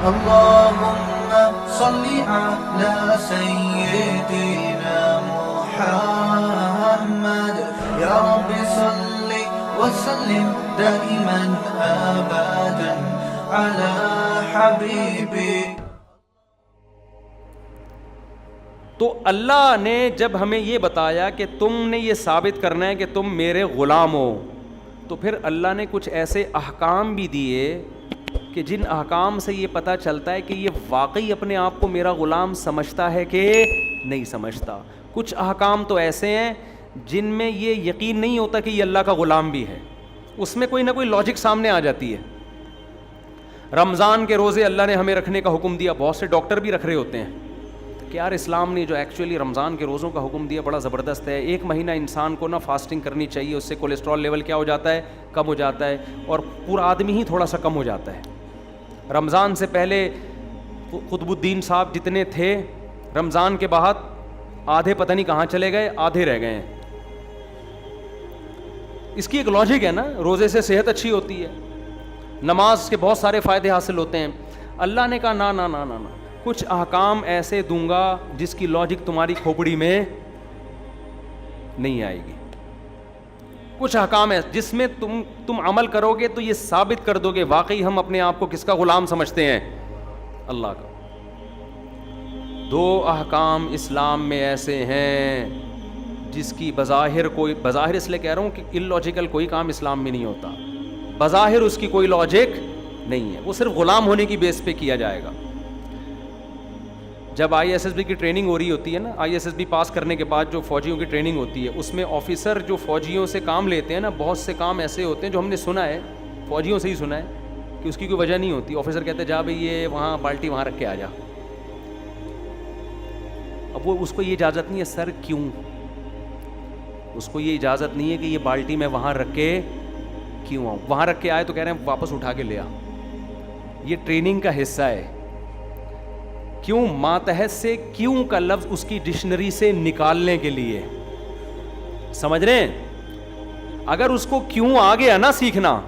اللهم صل على سيدنا محمد يا رب صل وسلم دائما أبدا على حبيبك. تو اللہ نے جب ہمیں یہ بتایا کہ تم نے یہ ثابت کرنا ہے کہ تم میرے غلام ہو، تو پھر اللہ نے کچھ ایسے احکام بھی دیے کہ جن احکام سے یہ پتہ چلتا ہے کہ یہ واقعی اپنے آپ کو میرا غلام سمجھتا ہے کہ نہیں سمجھتا. کچھ احکام تو ایسے ہیں جن میں یہ یقین نہیں ہوتا کہ یہ اللہ کا غلام بھی ہے، اس میں کوئی نہ کوئی لاجک سامنے آ جاتی ہے. رمضان کے روزے اللہ نے ہمیں رکھنے کا حکم دیا، بہت سے ڈاکٹر بھی رکھ رہے ہوتے ہیں کہ یار اسلام نے جو ایکچولی رمضان کے روزوں کا حکم دیا بڑا زبردست ہے. 1 مہینہ انسان کو نا فاسٹنگ کرنی چاہیے، اس سے کولیسٹرول لیول کیا ہو جاتا ہے، کم ہو جاتا ہے، اور پورا آدمی ہی تھوڑا سا کم ہو جاتا ہے. رمضان سے پہلے قطب الدین صاحب جتنے تھے، رمضان کے بعد آدھے پتہ نہیں کہاں چلے گئے، آدھے رہ گئے ہیں. اس کی ایک لاجک ہے نا، روزے سے صحت اچھی ہوتی ہے، نماز کے بہت سارے فائدے حاصل ہوتے ہیں. اللہ نے کہا نا نا نا نا نا، کچھ احکام ایسے دوں گا جس کی لاجک تمہاری کھوپڑی میں نہیں آئے گی. کچھ احکام ہے جس میں تم عمل کرو گے تو یہ ثابت کر دو گے واقعی ہم اپنے آپ کو کس کا غلام سمجھتے ہیں، اللہ کا. 2 احکام اسلام میں ایسے ہیں جس کی بظاہر اس لیے کہہ رہا ہوں کہ ان لاجیکل کوئی کام اسلام میں نہیں ہوتا، بظاہر اس کی کوئی لاجک نہیں ہے، وہ صرف غلام ہونے کی بیس پہ کیا جائے گا. جب ISSB کی ٹریننگ ہو رہی ہوتی ہے نا، ISSB پاس کرنے کے بعد جو فوجیوں کی ٹریننگ ہوتی ہے، اس میں آفیسر جو فوجیوں سے کام لیتے ہیں نا، بہت سے کام ایسے ہوتے ہیں جو ہم نے سنا ہے، فوجیوں سے ہی سنا ہے کہ اس کی کوئی وجہ نہیں ہوتی. آفیسر کہتے ہیں جا بھائی یہ وہاں بالٹی وہاں رکھ کے آ جا. اب وہ اس کو یہ اجازت نہیں ہے، سر کیوں؟ اس کو یہ اجازت نہیں ہے کہ یہ بالٹی میں وہاں رکھ کے کیوں آؤں، وہاں رکھ کے آئے تو کہہ رہے ہیں واپس اٹھا کے لے آ. یہ ٹریننگ کا حصہ ہے. کیوں؟ ماتحت سے کیوں کا لفظ اس کی ڈکشنری سے نکالنے کے لیے. سمجھ رہے ہیں؟ اگر اس کو کیوں آ گیا نا سیکھنا،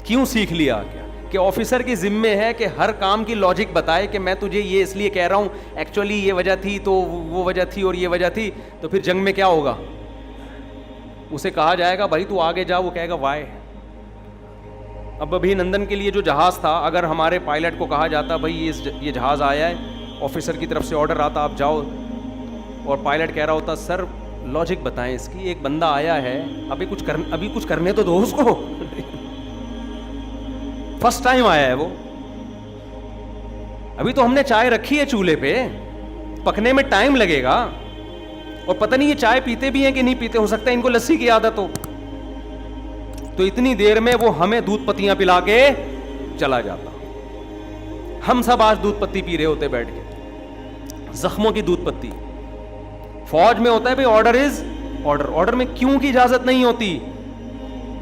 کیوں سیکھ لیا کیا کہ آفیسر کی ذمہ ہے کہ ہر کام کی لاجک بتائے کہ میں تجھے یہ اس لیے کہہ رہا ہوں، ایکچولی یہ وجہ تھی تو وہ وجہ تھی اور یہ وجہ تھی. تو پھر جنگ میں کیا ہوگا؟ اسے کہا جائے گا بھائی تو آگے جا، وہ کہے گا وائے. اب ابھی نندن کے لیے جو جہاز تھا، اگر ہمارے پائلٹ کو کہا جاتا بھائی یہ جہاز آیا ہے، آفیسر کی طرف سے آرڈر آتا آپ جاؤ، اور پائلٹ کہہ رہا ہوتا سر لاجک بتائیں اس کی، ایک بندہ آیا ہے ابھی کچھ کرنے تو دو اس کو، فرسٹ ٹائم آیا ہے وہ، ابھی تو ہم نے چائے رکھی ہے چولہے پہ، پکنے میں ٹائم لگے گا، اور پتہ نہیں یہ چائے پیتے بھی ہیں کہ نہیں پیتے، ہو سکتا ہے ان کو لسی کی عادت ہو. تو اتنی دیر میں وہ ہمیں دودھ پتیاں پلا کے چلا جاتا. ہم سب آج دودھ پتی پی رہے ہوتے بیٹھ کے، زخموں کی دودھ پتی. فوج میں ہوتا ہے بھائی آرڈر از آرڈر، آرڈر میں کیوں کی اجازت نہیں ہوتی.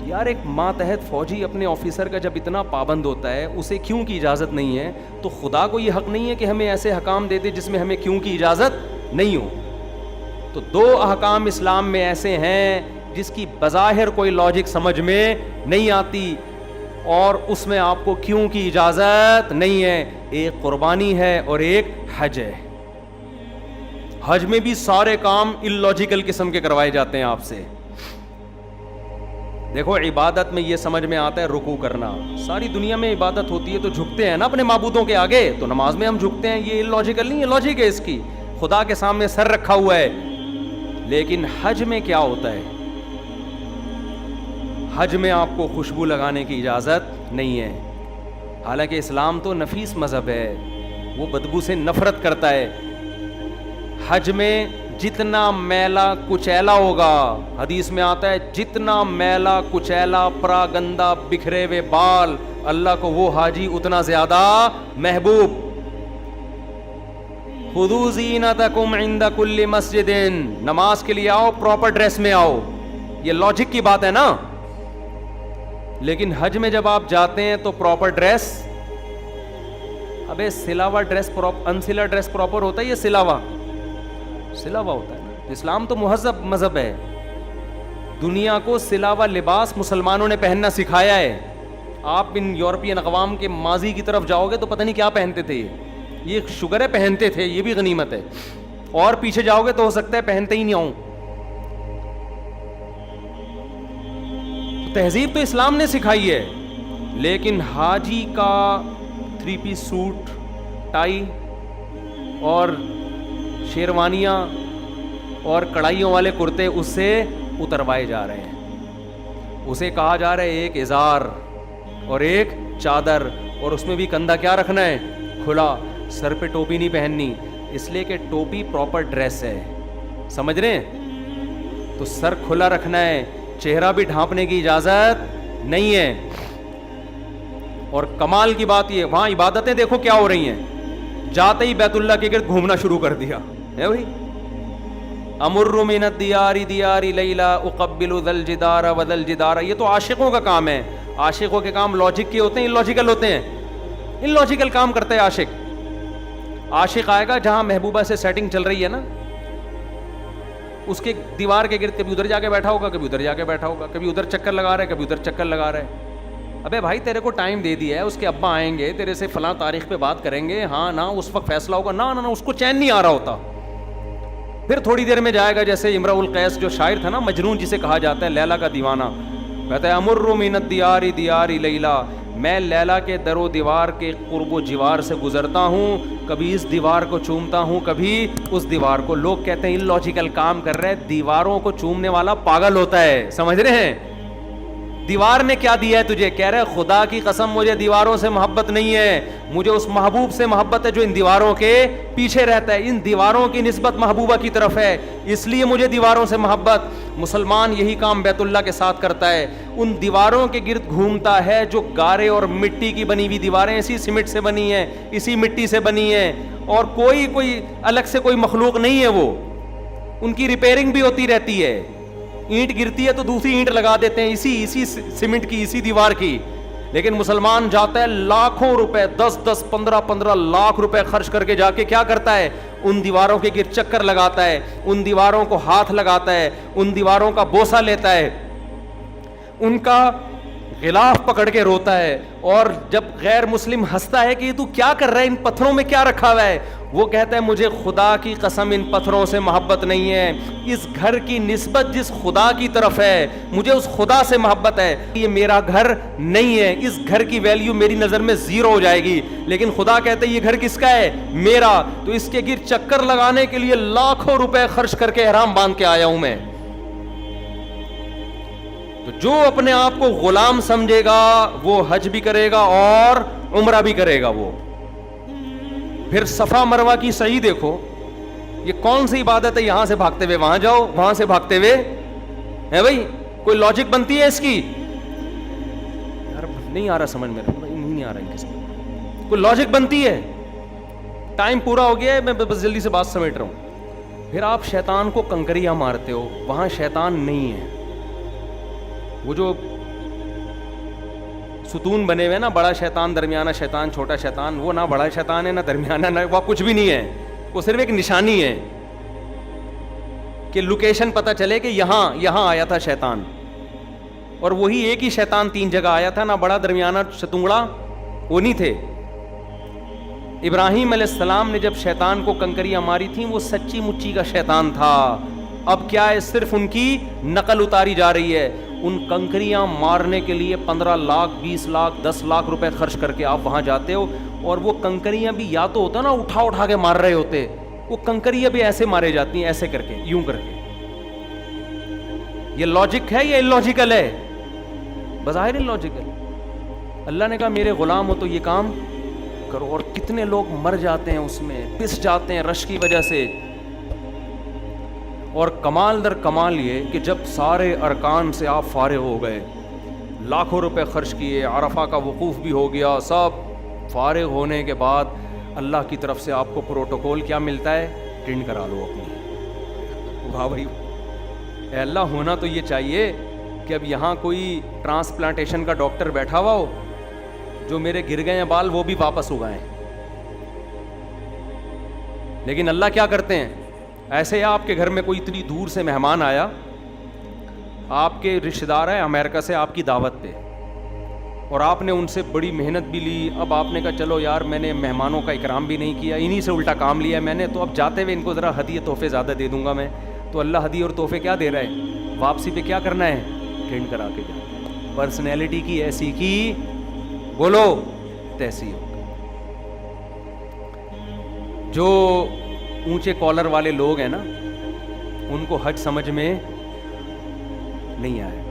یار ایک ماتحت فوجی اپنے آفیسر کا جب اتنا پابند ہوتا ہے، اسے کیوں کی اجازت نہیں ہے، تو خدا کو یہ حق نہیں ہے کہ ہمیں ایسے حکام دے دے جس میں ہمیں کیوں کی اجازت نہیں ہو. تو 2 احکام اسلام میں ایسے ہیں جس کی بظاہر کوئی لاجک سمجھ میں نہیں آتی، اور اس میں آپ کو کیوں کی اجازت نہیں ہے. ایک قربانی ہے اور ایک حج ہے. حج میں بھی سارے کام اللاجیکل قسم کے کروائے جاتے ہیں آپ سے. دیکھو عبادت میں یہ سمجھ میں آتا ہے رکوع کرنا، ساری دنیا میں عبادت ہوتی ہے تو جھکتے ہیں نا اپنے معبودوں کے آگے، تو نماز میں ہم جھکتے ہیں، یہ اللاجیکل نہیں ہے، لاجک ہے اس کی، خدا کے سامنے سر رکھا ہوا ہے. لیکن حج میں کیا ہوتا ہے؟ حج میں آپ کو خوشبو لگانے کی اجازت نہیں ہے. حالانکہ اسلام تو نفیس مذہب ہے، وہ بدبو سے نفرت کرتا ہے. حج میں جتنا میلا کچیلا ہوگا، حدیث میں آتا ہے جتنا میلا کچیلا پرا گندا بکھرے ہوئے بال، اللہ کو وہ حاجی اتنا زیادہ محبوب. خذوا زینتکم عند کل مسجد، نماز کے لیے آؤ پراپر ڈریس میں آؤ، یہ لاجک کی بات ہے نا. لیکن حج میں جب آپ جاتے ہیں تو پراپر ڈریس، ابے سلاوا ڈریس انسلا ڈریس پراپر ہوتا ہے یا سلاوا ہوتا ہے نا. اسلام تو مہذب مذہب ہے، دنیا کو سلاوا لباس مسلمانوں نے پہننا سکھایا ہے. آپ ان یورپین اقوام کے ماضی کی طرف جاؤ گے تو پتہ نہیں کیا پہنتے تھے. یہ شگر ہے پہنتے تھے, یہ بھی غنیمت ہے. اور پیچھے جاؤ گے تو ہو سکتا ہے پہنتے ہی نہیں آؤں. تہذیب تو اسلام نے سکھائی ہے, لیکن حاجی کا 3 پیس سوٹ, ٹائی اور شیروانیاں اور کڑھائیوں والے کرتے اس سے اتروائے جا رہے ہیں. اسے کہا جا رہا ہے ایک ازار اور ایک چادر, اور اس میں بھی کندھا کیا رکھنا ہے, کھلا. سر پہ ٹوپی نہیں پہننی, اس لیے کہ ٹوپی پراپر ڈریس ہے, سمجھ رہے ہیں؟ تو سر کھلا رکھنا ہے, چہرہ بھی ڈھانپنے کی اجازت نہیں ہے. اور کمال کی بات یہ, وہاں عبادتیں دیکھو کیا ہو رہی ہیں, جاتے ہی بیت اللہ کے گرد گھومنا شروع کر دیا ہے بھائی. امر من الدیار دیار لیلا اقبل ذا الجدار وذا الجدار. یہ تو عاشقوں کا کام ہے. عاشقوں کے کام لاجک کے ہوتے ہیں, اللاجیکل ہوتے ہیں. اللاجیکل کام کرتا ہے عاشق. عاشق آئے گا جہاں محبوبہ سے سیٹنگ چل رہی ہے نا, اس کے دیوار کے گرد کبھی ادھر جا کے بیٹھا ہوگا, کبھی ادھر جا کے بیٹھا ہوگا, کبھی ادھر چکر لگا رہا ہے, کبھی ادھر چکر لگا رہا ہے. ابے بھائی تیرے کو ٹائم دے دیا ہے, اس کے ابا آئیں گے تیرے سے فلاں تاریخ پہ بات کریں گے, ہاں نہ اس وقت فیصلہ ہوگا, نہ اس کو چین نہیں آ رہا ہوتا. پھر تھوڑی دیر میں جائے گا, جیسے امرؤ القیس جو شاعر تھا نا, مجنون جسے کہا جاتا ہے, لیلا کا دیوانہ, کہتا ہے امر من الدیار دیار لیلا, میں لیلا کے در و دیوار کے قرب و جوار سے گزرتا ہوں, کبھی اس دیوار کو چومتا ہوں, کبھی اس دیوار کو. لوگ کہتے ہیں اللاجیکل کام کر رہے, دیواروں کو چومنے والا پاگل ہوتا ہے, سمجھ رہے ہیں؟ دیوار نے کیا دیا ہے تجھے؟ کہہ رہے خدا کی قسم مجھے دیواروں سے محبت نہیں ہے, مجھے اس محبوب سے محبت ہے جو ان دیواروں کے پیچھے رہتا ہے. ان دیواروں کی نسبت محبوبہ کی طرف ہے, اس لیے مجھے دیواروں سے محبت. مسلمان یہی کام بیت اللہ کے ساتھ کرتا ہے, ان دیواروں کے گرد گھومتا ہے جو گارے اور مٹی کی بنی ہوئی دیواریں اسی سیمنٹ سے بنی ہیں, اسی مٹی سے بنی ہیں, اور کوئی الگ سے کوئی مخلوق نہیں ہے. وہ ان کی ریپیئرنگ بھی ہوتی رہتی ہے. اینٹ گرتی ہے تو دوسری اینٹ لگا دیتے ہیں اسی سیمنٹ کی, اسی دیوار کی. لیکن مسلمان جاتا ہے لاکھوں روپے, 10 15 لاکھ روپے خرچ کر کے جا کے کیا کرتا ہے, ان دیواروں کے گرد چکر لگاتا ہے, ان دیواروں کو ہاتھ لگاتا ہے, ان دیواروں کا بوسہ لیتا ہے, ان کا غلاف پکڑ کے روتا ہے. اور جب غیر مسلم ہنستا ہے کہ یہ تو کیا کر رہا ہے, ان پتھروں میں کیا رکھا ہوا ہے, وہ کہتا ہے مجھے خدا کی قسم ان پتھروں سے محبت نہیں ہے, اس گھر کی نسبت جس خدا کی طرف ہے مجھے اس خدا سے محبت ہے. یہ میرا گھر نہیں ہے, اس گھر کی ویلیو میری نظر میں 0 ہو جائے گی, لیکن خدا کہتا ہے یہ گھر کس کا ہے, میرا. تو اس کے گرد چکر لگانے کے لیے لاکھوں روپے خرچ کر کے احرام باندھ کے آیا ہوں میں. تو جو اپنے آپ کو غلام سمجھے گا وہ حج بھی کرے گا اور عمرہ بھی کرے گا. وہ پھر صفا مروہ کی صحیح دیکھو, یہ کون سی عبادت ہے, یہاں سے بھاگتے ہوئے وہاں جاؤ, وہاں سے بھاگتے ہوئے ہے بھائی, کوئی لاجک بنتی ہے اس کی؟ یار نہیں آ رہا سمجھ میں, نہیں آ رہا ان کے سمجھ, کوئی لاجک بنتی ہے؟ ٹائم پورا ہو گیا ہے, میں بس جلدی سے بات سمیٹ رہا ہوں. پھر آپ شیطان کو کنکریاں مارتے ہو, وہاں شیطان نہیں ہے. وہ جو ستون بنے ہوئے نا, بڑا شیطان, درمیانہ شیطان, چھوٹا شیطان, وہ نہ بڑا شیطان ہے نہ درمیانہ, نہ وہ کچھ بھی نہیں ہے. وہ صرف ایک نشانی ہے کہ لوکیشن پتہ چلے کہ یہاں آیا تھا شیطان. اور وہی ایک ہی شیطان 3 جگہ آیا تھا, نہ بڑا درمیانہ ستونگڑا وہ نہیں تھے. ابراہیم علیہ السلام نے جب شیطان کو کنکریاں ماری تھیں وہ سچی مچی کا شیطان تھا. اب کیا ہے, صرف ان کی نقل اتاری جا رہی ہے. ان کنکریاں مارنے کے لیے 15 لاکھ 20 لاکھ 10 لاکھ روپے خرچ کر کے آپ وہاں جاتے ہو, اور وہ کنکریاں بھی یا تو ہوتا نا اٹھا کے مار رہے ہوتے, وہ کنکریاں بھی ایسے مارے جاتی ہیں, ایسے کر کے, یوں کر کے. یہ لاجک ہے یا اللاجیکل ہے؟ بظاہر اللاجیکل. اللہ نے کہا میرے غلام ہو تو یہ کام کرو, اور کتنے لوگ مر جاتے ہیں اس میں, پس جاتے ہیں رش کی وجہ سے. اور کمال در کمال یہ کہ جب سارے ارکان سے آپ فارغ ہو گئے, لاکھوں روپے خرچ کیے, عرفہ کا وقوف بھی ہو گیا, سب فارغ ہونے کے بعد اللہ کی طرف سے آپ کو پروٹوکول کیا ملتا ہے, ٹرین کرا لو اپنی. واہ بھائی, اے اللہ ہونا تو یہ چاہیے کہ اب یہاں کوئی ٹرانسپلانٹیشن کا ڈاکٹر بیٹھا ہوا ہو, جو میرے گر گئے ہیں بال وہ بھی واپس ہو گئے. لیکن اللہ کیا کرتے ہیں, ایسے آپ کے گھر میں کوئی اتنی دور سے مہمان آیا, آپ کے رشتہ دار ہیں امریکہ سے آپ کی دعوت پہ, اور آپ نے ان سے بڑی محنت بھی لی. اب آپ نے کہا چلو یار میں نے مہمانوں کا اکرام بھی نہیں کیا, انہی سے الٹا کام لیا میں نے, تو اب جاتے ہوئے ان کو ذرا ہدیہ تحفے زیادہ دے دوں گا میں. تو اللہ ہدیہ اور تحفے کیا دے رہا ہے, واپسی پہ کیا کرنا ہے, ٹینڈ کرا کے جانا. پرسنالٹی کی ایسی کی بولو تیسی ہو. جو اونچے کالر والے لوگ ہیں نا ان کو حج سمجھ میں نہیں آئے گا,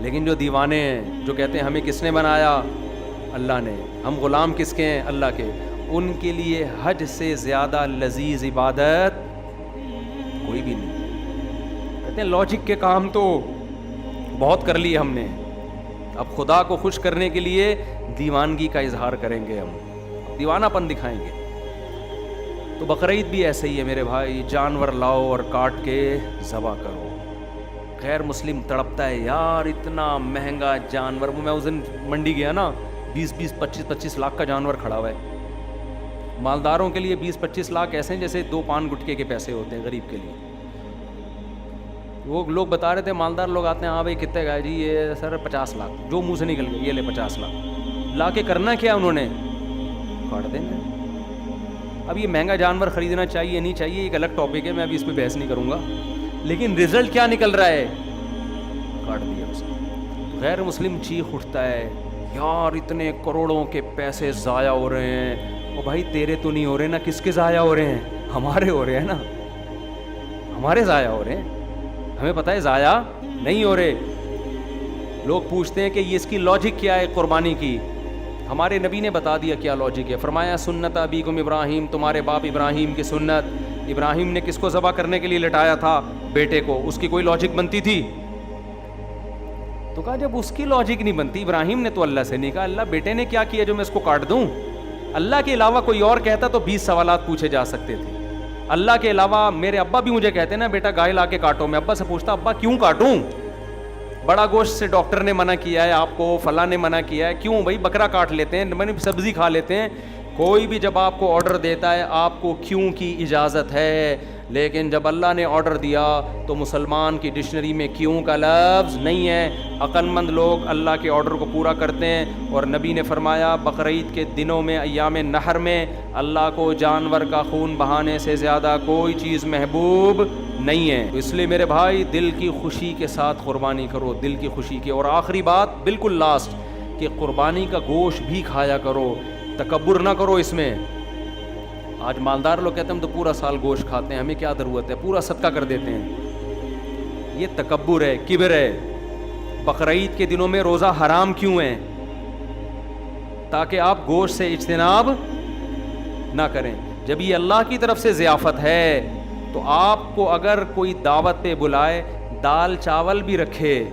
لیکن جو دیوانے ہیں جو کہتے ہیں ہمیں کس نے بنایا, اللہ نے, ہم غلام کس کے ہیں, اللہ کے, ان کے لیے حج سے زیادہ لذیذ عبادت کوئی بھی نہیں. کہتے ہیں لاجک کے کام تو بہت کر لیے ہم نے, اب خدا کو خوش کرنے کے لیے دیوانگی کا اظہار کریں گے, ہم دیوانہ پن دکھائیں گے. تو بقرعید بھی ایسے ہی ہے میرے بھائی, جانور لاؤ اور کاٹ کے ذبح کرو. غیر مسلم تڑپتا ہے یار اتنا مہنگا جانور. میں اس دن منڈی گیا نا, 20-25 لاکھ کا جانور کھڑا ہوا ہے. مالداروں کے لیے 20-25 لاکھ ایسے ہیں جیسے 2 پان گٹکے کے پیسے ہوتے ہیں غریب کے لیے. وہ لوگ بتا رہے تھے, مالدار لوگ آتے ہیں, ہاں بھائی کتنے کا ہے جی, یہ سر 50 لاکھ, جو منہ سے نکل گئے یہ لے 50 لاکھ. لا کے کرنا کیا انہوں نے, کاٹ دینا. اب یہ مہنگا جانور خریدنا چاہیے نہیں چاہیے ایک الگ ٹاپک ہے, میں ابھی اس پہ بحث نہیں کروں گا, لیکن رزلٹ کیا نکل رہا ہے, کاٹ دیا اسے. غیر مسلم چیخ اٹھتا ہے یار اتنے کروڑوں کے پیسے ضائع ہو رہے ہیں. او بھائی تیرے تو نہیں ہو رہے نا, کس کے ضائع ہو رہے ہیں, ہمارے ہو رہے ہیں نا, ہمارے ضائع ہو رہے ہیں. ہمیں پتہ ہے ضائع نہیں ہو رہے. لوگ پوچھتے ہیں کہ یہ اس کی لاجک کیا ہے قربانی کی. ہمارے نبی نے بتا دیا کیا لاجک ہے. فرمایا سنت ابیکم ابراہیم, تمہارے باپ ابراہیم کی سنت. ابراہیم نے کس کو ذبح کرنے کے لیے لٹایا تھا, بیٹے کو. اس کی کوئی لاجک بنتی تھی؟ تو کہا جب اس کی لاجک نہیں بنتی, ابراہیم نے تو اللہ سے نہیں کہا اللہ بیٹے نے کیا کیا جو میں اس کو کاٹ دوں. اللہ کے علاوہ کوئی اور کہتا تو 20 سوالات پوچھے جا سکتے تھے. اللہ کے علاوہ میرے ابا بھی مجھے کہتے نا بیٹا گائے لا کے کاٹو, میں ابا سے پوچھتا ابا کیوں کاٹوں, بڑا گوشت سے ڈاکٹر نے منع کیا ہے آپ کو, فلاں نے منع کیا ہے, کیوں بھائی بکرا کاٹ لیتے ہیں, میں نے سبزی کھا لیتے ہیں. کوئی بھی جب آپ کو آرڈر دیتا ہے آپ کو کیوں کی اجازت ہے, لیکن جب اللہ نے آرڈر دیا تو مسلمان کی ڈکشنری میں کیوں کا لفظ نہیں ہے. عقل مند لوگ اللہ کے آرڈر کو پورا کرتے ہیں. اور نبی نے فرمایا بقرعید کے دنوں میں ایام نحر میں اللہ کو جانور کا خون بہانے سے زیادہ کوئی چیز محبوب نہیں ہے. اس لیے میرے بھائی دل کی خوشی کے ساتھ قربانی کرو, دل کی خوشی کی. اور آخری بات بالکل لاسٹ, کہ قربانی کا گوشت بھی کھایا کرو, تکبر نہ کرو اس میں. آج مالدار لوگ کہتے ہیں ہم تو پورا سال گوشت کھاتے ہیں, ہمیں کیا ضرورت ہے, پورا صدقہ کر دیتے ہیں. یہ تکبر ہے, کبر ہے. بقرعید کے دنوں میں روزہ حرام کیوں ہے, تاکہ آپ گوشت سے اجتناب نہ کریں. جب یہ اللہ کی طرف سے ضیافت ہے تو آپ کو اگر کوئی دعوت پہ بلائے, دال چاول بھی رکھے,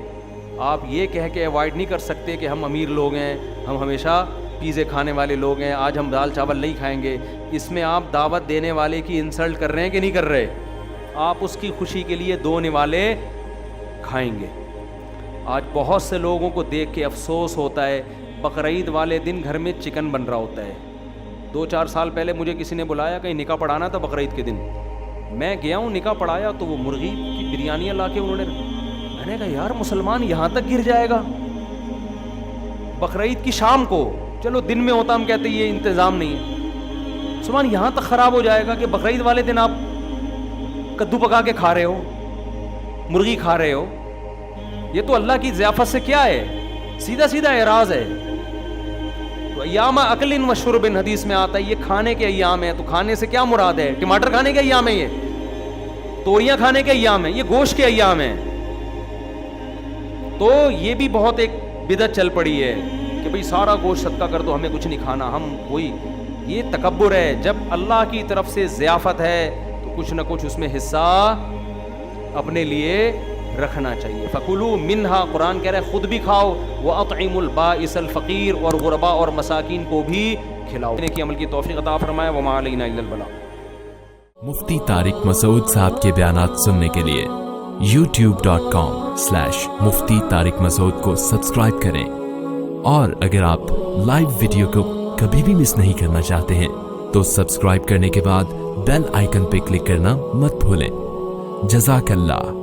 آپ یہ کہہ کے اوائڈ نہیں کر سکتے کہ ہم امیر لوگ ہیں, ہم ہمیشہ پیزے کھانے والے لوگ ہیں, آج ہم دال چاول نہیں کھائیں گے. اس میں آپ دعوت دینے والے کی انسلٹ کر رہے ہیں کہ نہیں کر رہے. آپ اس کی خوشی کے لیے 2 نوالے کھائیں گے. آج بہت سے لوگوں کو دیکھ کے افسوس ہوتا ہے, بقرعید والے دن گھر میں چکن بن رہا ہوتا ہے. 2-4 سال پہلے مجھے کسی نے بلایا, کہیں نکاح پڑھانا تھا بقرعید کے دن, میں گیا ہوں نکاح پڑھایا تو وہ مرغی کی بریانی لا کے انہوں نے, میں نے کہا یار مسلمان یہاں تک گر جائے گا بقرعید کی شام کو. چلو دن میں ہوتا ہم کہتے یہ انتظام نہیں ہے, مسلمان یہاں تک خراب ہو جائے گا کہ بقرعید والے دن آپ کدو پکا کے کھا رہے ہو, مرغی کھا رہے ہو. یہ تو اللہ کی ضیافت سے کیا ہے, سیدھا سیدھا اعراض ہے. تو ایام اکل و شرب حدیث میں آتا ہے یہ کھانے کے ایام ہے. تو کھانے سے کیا مراد ہے, ٹماٹر کھانے کے ایام ہے, یہ توریاں کھانے کے ایام ہے, یہ گوشت کے ایام ہے. تو یہ بھی بہت ایک بدعت چل پڑی ہے کہ بھئی سارا گوشت صدقہ کر دو, ہمیں کچھ نہیں کھانا, ہم وہی. یہ تکبر ہے. جب اللہ کی طرف سے ضیافت ہے تو کچھ نہ کچھ اس میں حصہ اپنے لیے رکھنا چاہیے. فَكُلُوا مِنْهَا, قرآن کہہ رہا ہے خود بھی کھاؤ, وَأَطْعِمُوا الْبَائِسَ الْفَقِيرَ, اور غربا اور مساکین کو بھی کھلاؤ. کی عمل کی توفیق عطا فرمائے. وَمَا عَلَيْنَا إِلَّا الْبَلَاغُ. مفتی طارق مسعود صاحب کے بیانات سننے کے لیے youtube.com/مفتی طارق مسعود کو سبسکرائب کریں. اور اگر آپ لائیو ویڈیو کو کبھی بھی مس نہیں کرنا چاہتے ہیں تو سبسکرائب کرنے کے بعد بیل آئیکن پہ کلک کرنا مت بھولیں. جزاک اللہ.